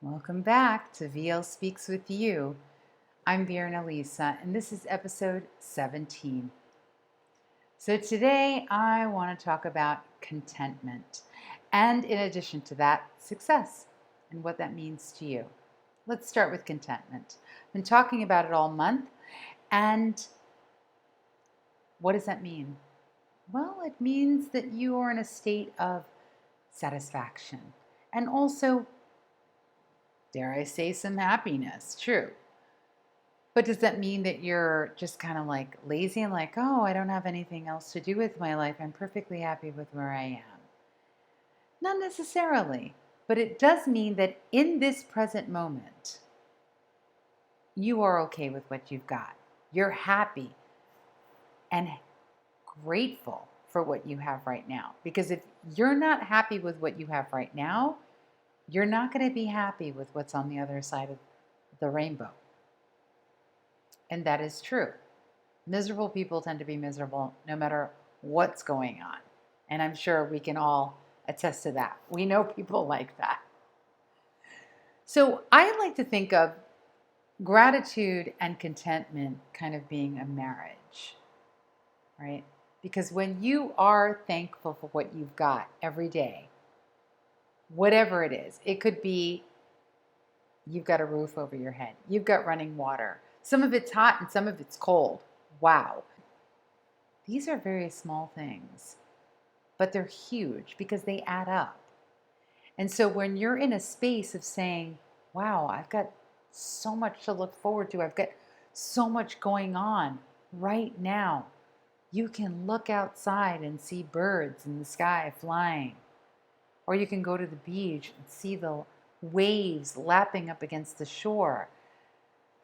Welcome back to VL Speaks with You. I'm Vera Lisa, and this is episode 17. So today I want to talk about contentment, and in addition to that, success and what that means to you. Let's start with contentment. I've been talking about it all month, and what does that mean? Well, it means that you are in a state of satisfaction and also, dare I say, some happiness. True. But does that mean that you're just kind of like lazy and like, oh, I don't have anything else to do with my life? I'm perfectly happy with where I am. Not necessarily. But it does mean that in this present moment, you are okay with what you've got. You're happy and grateful for what you have right now. Because if you're not happy with what you have right now, you're not going to be happy with what's on the other side of the rainbow. And that is true. Miserable people tend to be miserable no matter what's going on. And I'm sure we can all attest to that. We know people like that. So I like to think of gratitude and contentment kind of being a marriage, right? Because when you are thankful for what you've got every day, whatever it is, it could be you've got a roof over your head, you've got running water. Some of it's hot and some of it's cold. Wow. These are very small things, but they're huge because they add up. And so when you're in a space of saying, wow, I've got so much to look forward to, I've got so much going on right now, you can look outside and see birds in the sky flying. Or you can go to the beach and see the waves lapping up against the shore.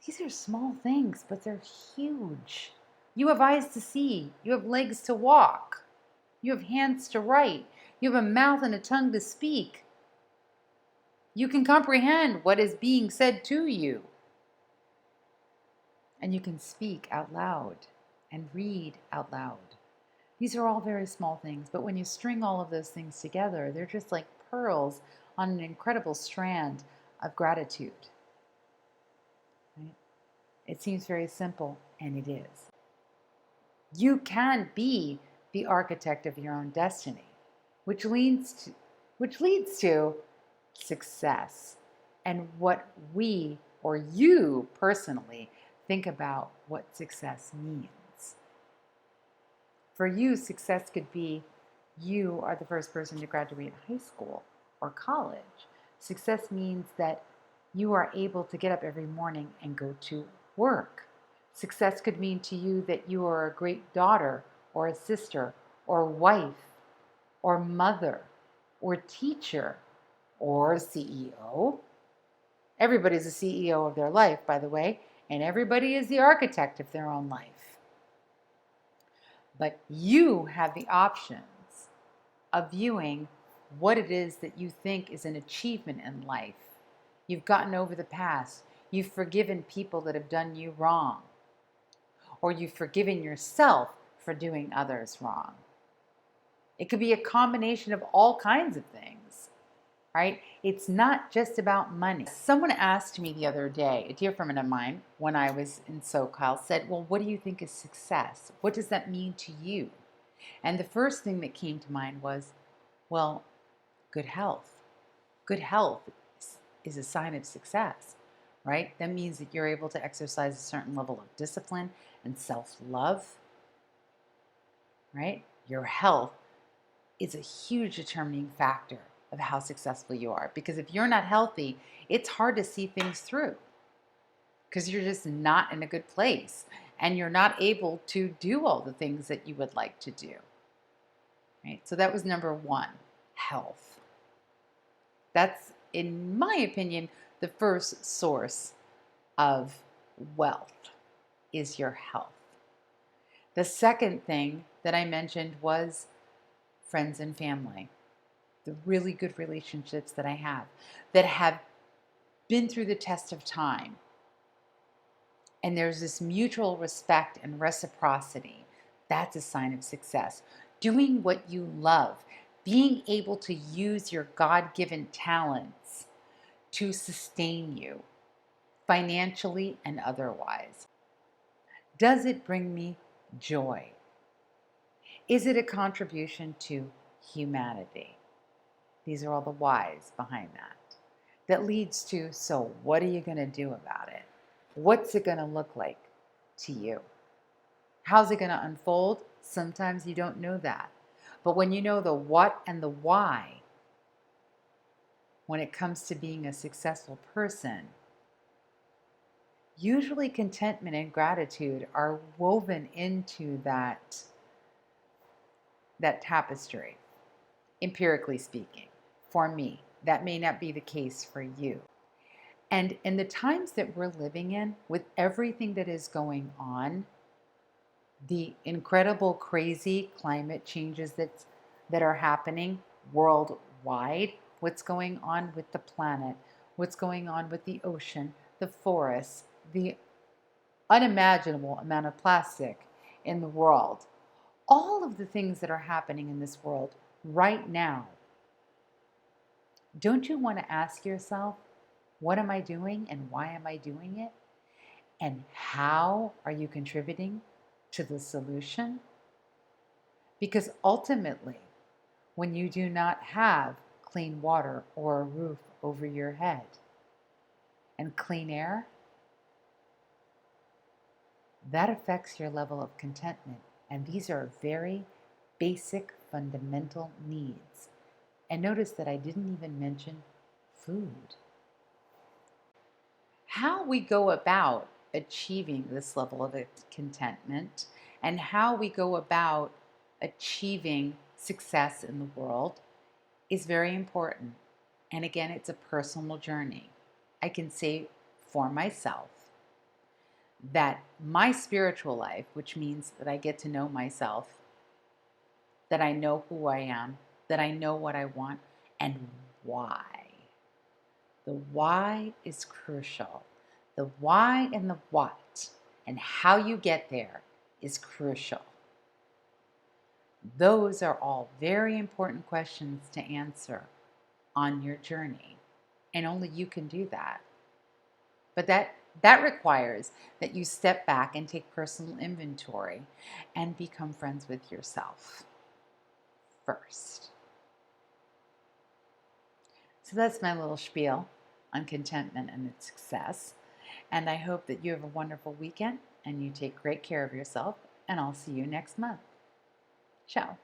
These are small things, but they're huge. You have eyes to see. You have legs to walk. You have hands to write. You have a mouth and a tongue to speak. You can comprehend what is being said to you. And you can speak out loud and read out loud. These are all very small things, but when you string all of those things together, they're just like pearls on an incredible strand of gratitude. Right? It seems very simple, and it is. You can be the architect of your own destiny, which leads to success and what we or you personally think about what success means. For you, success could be you are the first person to graduate high school or college. Success means that you are able to get up every morning and go to work. Success could mean to you that you are a great daughter or a sister or wife or mother or teacher or CEO. Everybody's a CEO of their life, by the way, and everybody is the architect of their own life. But you have the options of viewing what it is that you think is an achievement in life. You've gotten over the past. You've forgiven people that have done you wrong. Or you've forgiven yourself for doing others wrong. It could be a combination of all kinds of things, right? It's not just about money. Someone asked me the other day, a dear friend of mine, when I was in SoCal, said, well, what do you think is success? What does that mean to you? And the first thing that came to mind was, well, good health. Good health is a sign of success, right? That means that you're able to exercise a certain level of discipline and self-love, right? Your health is a huge determining factor of how successful you are. Because if you're not healthy, it's hard to see things through because you're just not in a good place and you're not able to do all the things that you would like to do. Right? So that was number one, health. That's, in my opinion, the first source of wealth is your health. The second thing that I mentioned was friends and family. The really good relationships that I have that have been through the test of time. And there's this mutual respect and reciprocity. That's a sign of success. Doing what you love, being able to use your God-given talents to sustain you financially and otherwise? Does it bring me joy? Is it a contribution to humanity? These are all the whys behind that leads to, so what are you going to do about it? What's it going to look like to you? How's it going to unfold? Sometimes you don't know that. But when you know the what and the why, when it comes to being a successful person, usually contentment and gratitude are woven into that tapestry, empirically speaking. For me, that may not be the case for you. And in the times that we're living in, with everything that is going on, the incredible, crazy climate changes that are happening worldwide, what's going on with the planet, what's going on with the ocean, the forests, the unimaginable amount of plastic in the world, all of the things that are happening in this world right now, don't you want to ask yourself, what am I doing and why am I doing it? And how are you contributing to the solution? Because ultimately, when you do not have clean water or a roof over your head and clean air, that affects your level of contentment. And these are very basic, fundamental needs. And notice that I didn't even mention food. How we go about achieving this level of contentment and how we go about achieving success in the world is very important. And again, it's a personal journey. I can say for myself that my spiritual life, which means that I get to know myself, that I know who I am, that I know what I want, and why. The why is crucial. The why and the what and how you get there is crucial. Those are all very important questions to answer on your journey, and only you can do that. But that requires that you step back and take personal inventory and become friends with yourself first. So that's my little spiel on contentment and its success. And I hope that you have a wonderful weekend and you take great care of yourself. And I'll see you next month. Ciao.